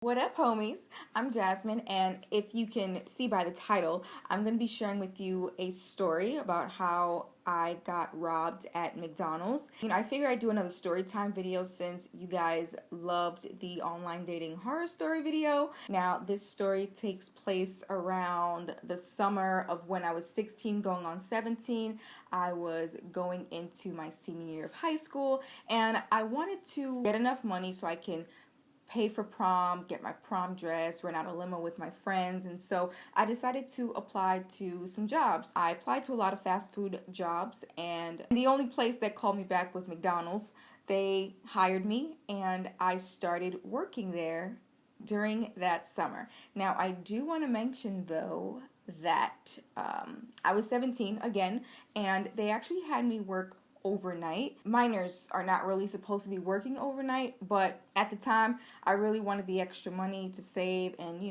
What up, homies? I'm Jasmine, and if you can see by the title, I'm going to be sharing with you a story about how I got robbed at McDonald's. I figured I'd do another story time video since you guys loved the online dating horror story video. Now, this story takes place around the summer of when I was 16 going on 17. I was going into my senior year of high school, and I wanted to get enough money so I can pay for prom, get my prom dress, rent out a limo with my friends, and so I decided to apply to some jobs. I applied to a lot of fast food jobs, and the only place that called me back was McDonald's. They hired me, and I started working there during that summer. Now, I do want to mention, though, that I was 17 again, and they actually had me work overnight. Minors are not really supposed to be working overnight, but at the time I really wanted the extra money to save and,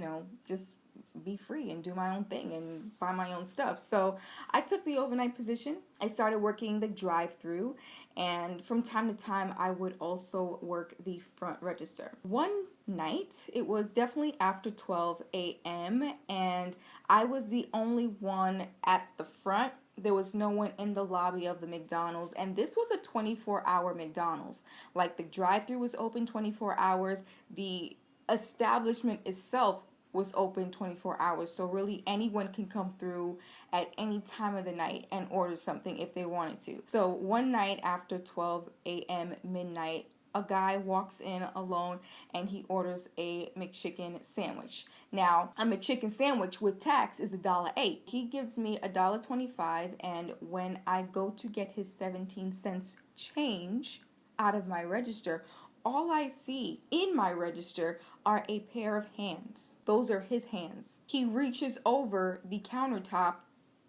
just be free and do my own thing and buy my own stuff. So I took the overnight position. I started working the drive-through, and from time to time I would also work the front register. One night, it was definitely after 12 a.m. and I was the only one at the front. There was no one in the lobby of the McDonald's, and this was a 24-hour McDonald's. Like, the drive-thru was open 24 hours. The establishment itself was open 24 hours, so really anyone can come through at any time of the night and order something if they wanted to. So one night after 12 a.m. midnight, a guy walks in alone and he orders a McChicken Sandwich. Now, a McChicken Sandwich with tax is $1.08. He gives me $1.25, and when I go to get his 17 cents change out of my register, all I see in my register are a pair of hands. Those are his hands. He reaches over the countertop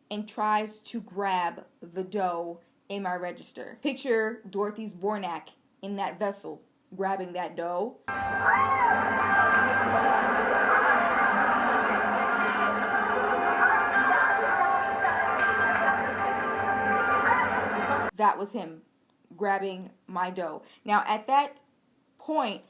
and tries to grab the dough in my register. Picture Dorothy's Bornak in that vessel, grabbing that dough. That was him grabbing my dough. Now, at that point,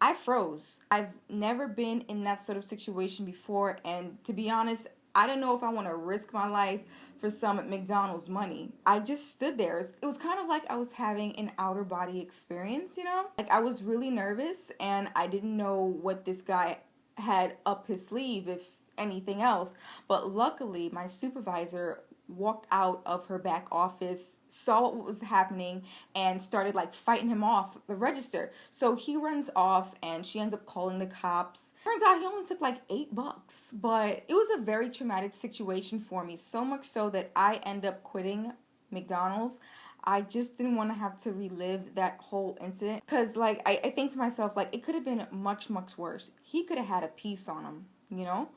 I froze. I've never been in that sort of situation before, and to be honest, I don't know if I want to risk my life for some McDonald's money. I just stood there. It was kind of like I was having an outer body experience, Like, I was really nervous, and I didn't know what this guy had up his sleeve, if anything else. But luckily, my supervisor walked out of her back office, saw what was happening, and started fighting him off the register. So he runs off, and she ends up calling the cops. Turns out he only took $8, but it was a very traumatic situation for me, so much so that I end up quitting McDonald's. I just didn't want to have to relive that whole incident, because I think to myself, it could have been much, much worse. He could have had a piece on him,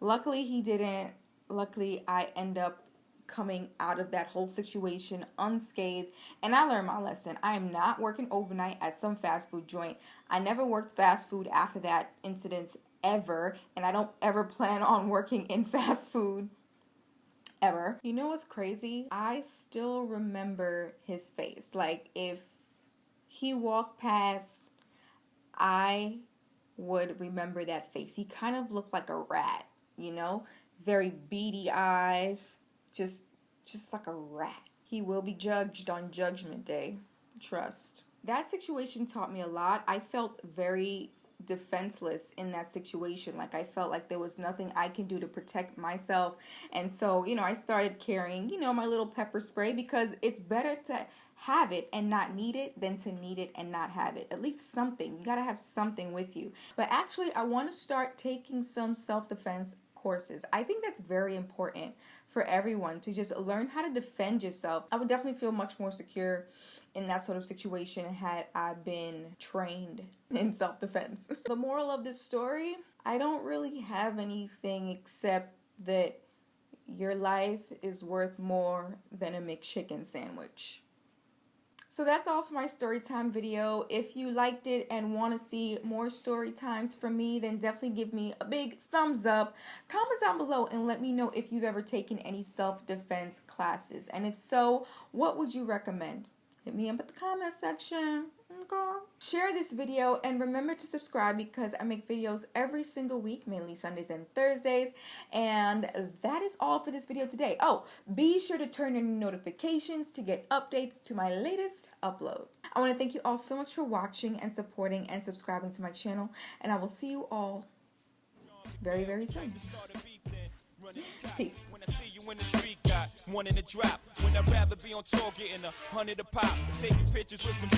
Luckily he didn't. Luckily I end up coming out of that whole situation unscathed, and I learned my lesson. I am not working overnight at some fast food joint. I never worked fast food after that incident ever, and I don't ever plan on working in fast food ever. You know what's crazy? I still remember his face. If he walked past, I would remember that face. He kind of looked like a rat, very beady eyes. Just like a rat. He will be judged on Judgment Day. Trust. That situation taught me a lot. I felt very defenseless in that situation. I felt like there was nothing I can do to protect myself. And so, I started carrying, my little pepper spray, because it's better to have it and not need it than to need it and not have it. At least something. You gotta have something with you. But actually, I want to start taking some self-defense courses. I think that's very important for everyone, to just learn how to defend yourself. I would definitely feel much more secure in that sort of situation had I been trained in self-defense. The moral of this story, I don't really have anything except that your life is worth more than a McChicken sandwich. So that's all for my story time video. If you liked it and want to see more story times from me, then definitely give me a big thumbs up. Comment down below and let me know if you've ever taken any self-defense classes. And if so, what would you recommend? hit me up at the comment section. Okay. Share this video and remember to subscribe because I make videos every single week, mainly Sundays and Thursdays. And that is all for this video today. Oh, be sure to turn on notifications to get updates to my latest upload. I want to thank you all so much for watching and supporting and subscribing to my channel. And I will see you all very, very soon. Peace. When I see you in the street, got one in the drop. When I'd rather be on tour getting 100 a pop. Taking pictures with some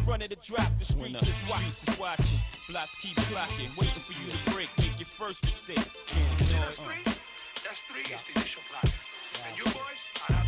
front of the drop. The streets is watching. Blocks keep clocking. Waiting for you to break. Make your first mistake. That's three. That's three is the initial block. And you boys are